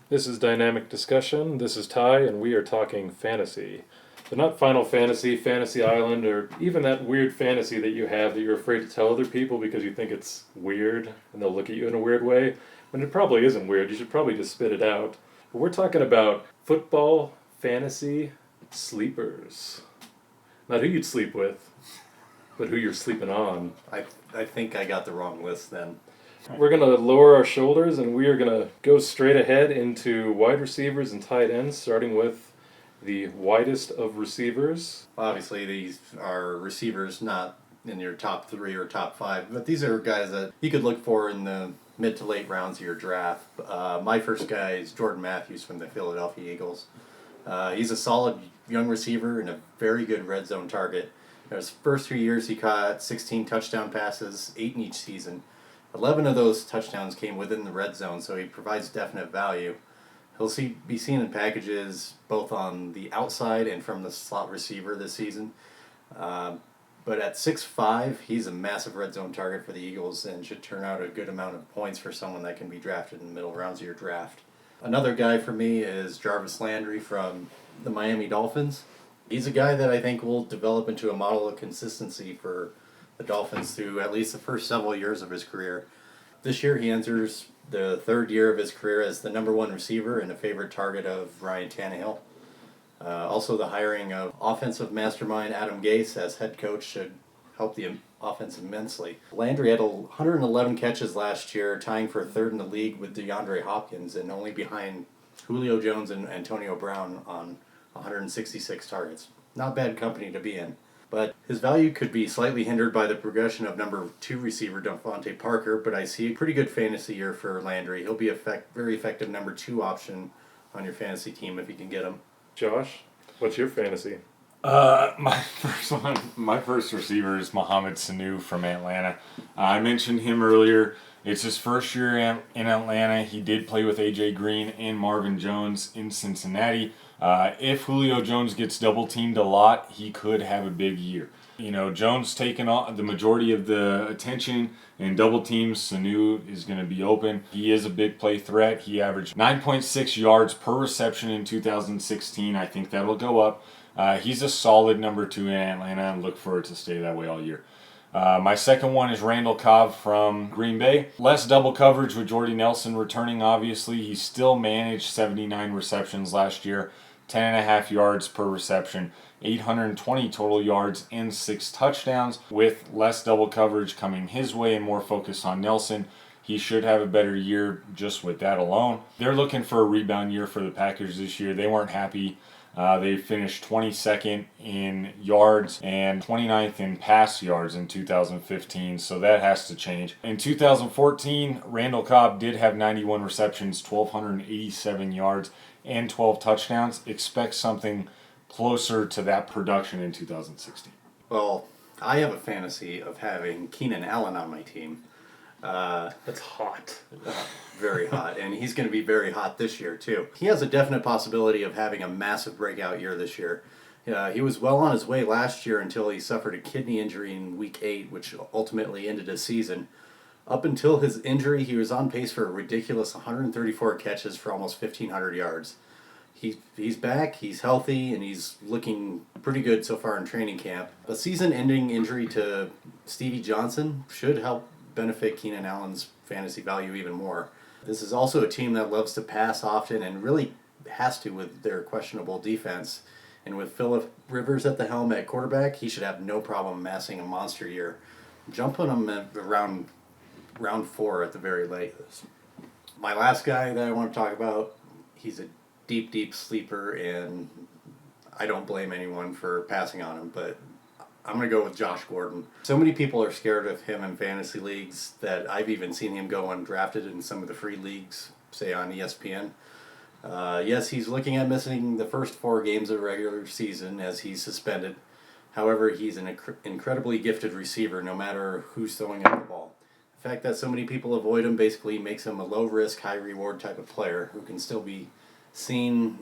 This is Dynamic Discussion. This is Ty, and we are talking fantasy. But not Final Fantasy, Fantasy Island, or even that weird fantasy that you have that you're afraid to tell other people because you think it's weird and they'll look at you in a weird way. When it probably isn't weird, you should probably just spit it out. But we're talking about football, fantasy, sleepers. Not who you'd sleep with, but who you're sleeping on. I think I got the wrong list then. We're going to lower our shoulders and we are going to go straight ahead into wide receivers and tight ends, starting with the widest of receivers. Obviously, these are receivers not in your top 3 or top 5, but these are guys that you could look for in the mid to late rounds of your draft. My first guy is Jordan Matthews from the Philadelphia Eagles. He's a solid young receiver and a very good red zone target. In his first 3 years, he caught 16 touchdown passes, 8 in each season. 11 of those touchdowns came within the red zone, so he provides definite value. He'll be seen in packages both on the outside and from the slot receiver this season. But at 6'5", he's a massive red zone target for the Eagles and should turn out a good amount of points for someone that can be drafted in the middle rounds of your draft. Another guy for me is Jarvis Landry from the Miami Dolphins. He's a guy that I think will develop into a model of consistency for the Dolphins through at least the first several years of his career. This year he enters the third year of his career as the number 1 receiver and a favorite target of Ryan Tannehill. Also, the hiring of offensive mastermind Adam Gase as head coach should help the offense immensely. Landry had 111 catches last year, tying for third in the league with DeAndre Hopkins and only behind Julio Jones and Antonio Brown on 166 targets. Not bad company to be in. But his value could be slightly hindered by the progression of number 2 receiver Devontae Parker, but I see a pretty good fantasy year for Landry. He'll be a very effective number 2 option on your fantasy team if you can get him. Josh, what's your fantasy? My first receiver is Mohamed Sanu from Atlanta. I mentioned him earlier. It's his first year in Atlanta. He did play with A.J. Green and Marvin Jones in Cincinnati. If Julio Jones gets double teamed a lot, he could have a big year. You know, Jones taking on the majority of the attention and double teams. Sanu is going to be open. He is a big play threat. He averaged 9.6 yards per reception in 2016. I think that'll go up. He's a solid number 2 in Atlanta and look for it to stay that way all year. My second one is Randall Cobb from Green Bay. Less double coverage with Jordy Nelson returning, obviously. He still managed 79 receptions last year, 10.5 yards per reception, 820 total yards, and 6 touchdowns. With less double coverage coming his way and more focus on Nelson, he should have a better year just with that alone. They're looking for a rebound year for the Packers this year. They weren't happy. They finished 22nd in yards and 29th in pass yards in 2015, so that has to change. In 2014, Randall Cobb did have 91 receptions, 1,287 yards, and 12 touchdowns. Expect something closer to that production in 2016. Well, I have a fantasy of having Keenan Allen on my team. That's hot. Very hot, and he's going to be very hot this year too. He has a definite possibility of having a massive breakout year this year. He was well on his way last year until he suffered a kidney injury in week 8, which ultimately ended his season. Up until his injury, he was on pace for a ridiculous 134 catches for almost 1,500 yards. He's back, he's healthy, and he's looking pretty good so far in training camp. A season-ending injury to Stevie Johnson should help benefit Keenan Allen's fantasy value even more. This is also a team that loves to pass often and really has to with their questionable defense. And with Phillip Rivers at the helm at quarterback, he should have no problem amassing a monster year. Jumping him at around round 4 at the very latest. My last guy that I want to talk about, he's a deep sleeper, and I don't blame anyone for passing on him, but I'm going to go with Josh Gordon. So many people are scared of him in fantasy leagues that I've even seen him go undrafted in some of the free leagues, say on ESPN. Yes, he's looking at missing the first 4 games of the regular season as he's suspended. However, he's an incredibly gifted receiver no matter who's throwing him the ball. The fact that so many people avoid him basically makes him a low-risk, high-reward type of player who can still be seen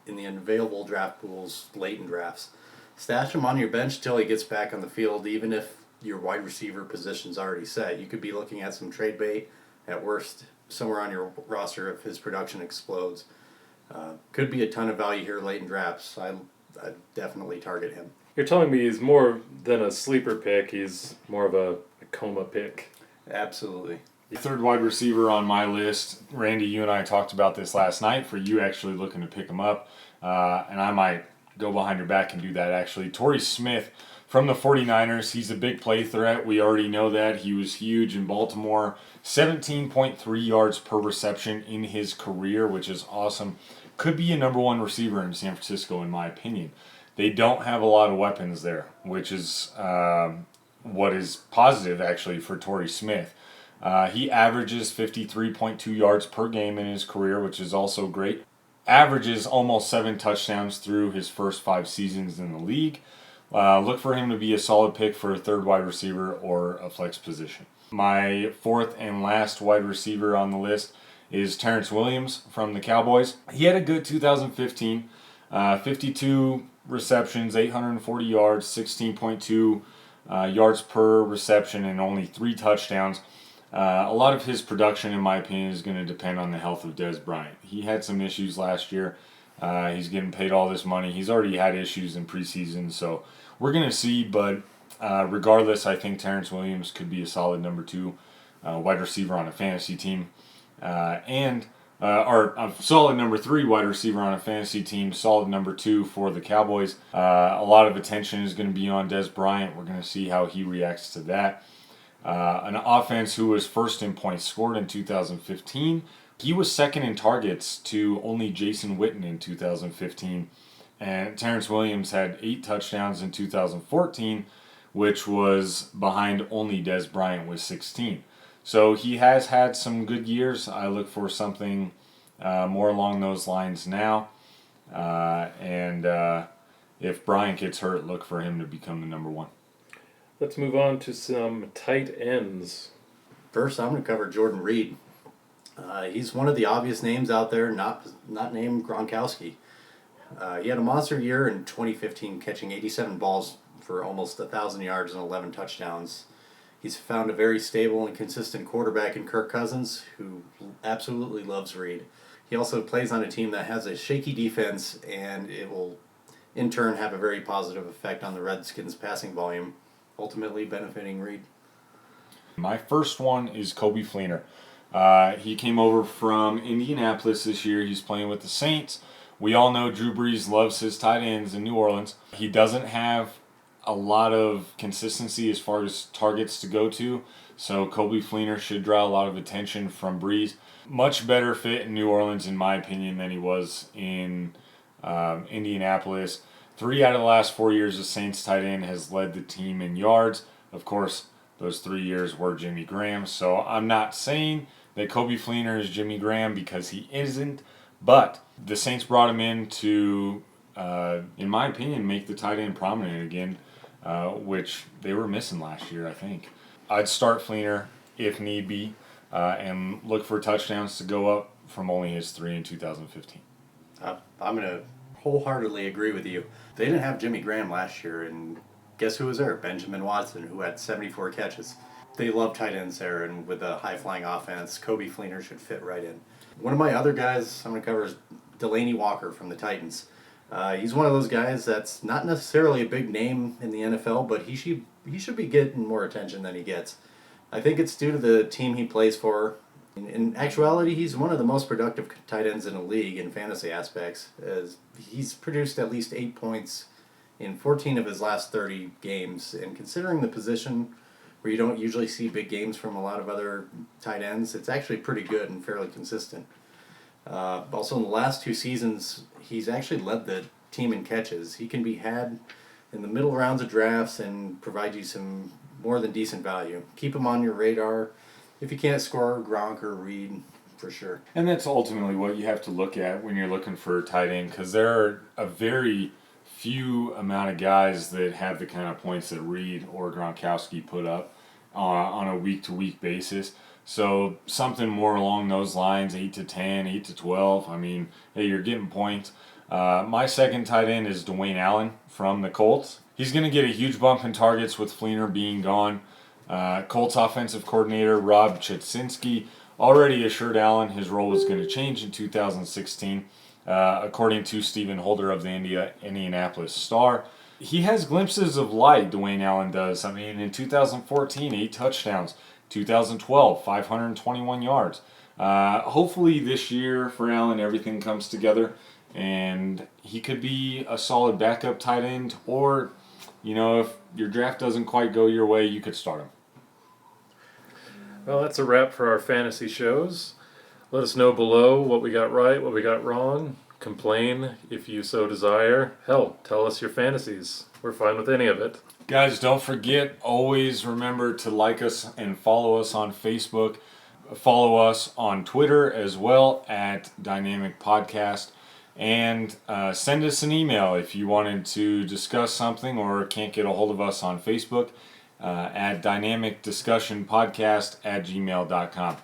in the available draft pools late in drafts. Stash him on your bench till he gets back on the field, even if your wide receiver position's already set. You could be looking at some trade bait. At worst, somewhere on your roster if his production explodes. Could be a ton of value here late in drafts. I'd definitely target him. You're telling me he's more than a sleeper pick, he's more of a coma pick. Absolutely. The third wide receiver on my list, Randy, you and I talked about this last night, for you actually looking to pick him up, and I might go behind your back and do that actually. Torrey Smith from the 49ers, he's a big play threat. We already know that. He was huge in Baltimore. 17.3 yards per reception in his career, which is awesome. Could be a number one receiver in San Francisco, in my opinion. They don't have a lot of weapons there, which is what is positive, actually, for Torrey Smith. He averages 53.2 yards per game in his career, which is also great. Averages almost 7 touchdowns through his first 5 seasons in the league. Look for him to be a solid pick for a third wide receiver or a flex position. My fourth and last wide receiver on the list is Terrence Williams from the Cowboys. He had a good 2015, 52 receptions, 840 yards, 16.2 yards per reception, and only 3 touchdowns. A lot of his production, in my opinion, is going to depend on the health of Dez Bryant. He had some issues last year. He's getting paid all this money. He's already had issues in preseason, so we're going to see. But regardless, I think Terrence Williams could be a solid number 2 wide receiver on a fantasy team. Or a solid number 3 wide receiver on a fantasy team, solid number 2 for the Cowboys. A lot of attention is going to be on Dez Bryant. We're going to see how he reacts to that. An offense who was first in points scored in 2015. He was second in targets to only Jason Witten in 2015. And Terrence Williams had 8 touchdowns in 2014, which was behind only Dez Bryant with 16. So he has had some good years. I look for something more along those lines now. If Bryant gets hurt, look for him to become the number 1. Let's move on to some tight ends. First, I'm going to cover Jordan Reed. He's one of the obvious names out there, not named Gronkowski. He had a monster year in 2015, catching 87 balls for almost 1,000 yards and 11 touchdowns. He's found a very stable and consistent quarterback in Kirk Cousins, who absolutely loves Reed. He also plays on a team that has a shaky defense, and it will, in turn, have a very positive effect on the Redskins' passing volume, ultimately benefiting Reed. My first one is Coby Fleener. He came over from Indianapolis this year. He's playing with the Saints. We all know Drew Brees loves his tight ends in New Orleans. He doesn't have a lot of consistency as far as targets to go to, so Coby Fleener should draw a lot of attention from Brees. Much better fit in New Orleans, in my opinion, than he was in Indianapolis. 3 out of the last 4 years, the Saints tight end has led the team in yards. Of course, those 3 years were Jimmy Graham, so I'm not saying that Coby Fleener is Jimmy Graham, because he isn't, but the Saints brought him in to, in my opinion, make the tight end prominent again, which they were missing last year, I think. I'd start Fleener if need be, and look for touchdowns to go up from only his 3 in 2015. I'm going to wholeheartedly agree with you. They didn't have Jimmy Graham last year, and guess who was there? Benjamin Watson, who had 74 catches. They love tight ends there, and with a high-flying offense, Coby Fleener should fit right in. One of my other guys I'm going to cover is Delanie Walker from the Titans. He's one of those guys that's not necessarily a big name in the NFL, but he should be getting more attention than he gets. I think it's due to the team he plays for. In actuality, he's one of the most productive tight ends in the league in fantasy aspects, as he's produced at least 8 points in 14 of his last 30 games. And considering the position where you don't usually see big games from a lot of other tight ends, it's actually pretty good and fairly consistent. Also, in the last 2 seasons, he's actually led the team in catches. He can be had in the middle rounds of drafts and provide you some more than decent value. Keep him on your radar. If you can't score, Gronk or Reed, for sure. And that's ultimately what you have to look at when you're looking for a tight end, because there are a very few amount of guys that have the kind of points that Reed or Gronkowski put up on a week-to-week basis. So something more along those lines, 8 to 10, 8 to 12. I mean, hey, you're getting points. My second tight end is Dwayne Allen from the Colts. He's going to get a huge bump in targets with Fleener being gone. Colts offensive coordinator Rob Chudzinski already assured Allen his role was going to change in 2016, according to Stephen Holder of the Indianapolis Star. He has glimpses of light, Dwayne Allen does. I mean, in 2014, 8 touchdowns. 2012, 521 yards. Hopefully this year for Allen, everything comes together and he could be a solid backup tight end, or, if your draft doesn't quite go your way, you could start him. Well, that's a wrap for our fantasy shows. Let us know below what we got right, what we got wrong. Complain if you so desire. Hell, tell us your fantasies. We're fine with any of it. Guys, don't forget, always remember to like us and follow us on Facebook. Follow us on Twitter as well at Dynamic Podcast. And send us an email if you wanted to discuss something or can't get a hold of us on Facebook at dynamicdiscussionpodcast@gmail.com.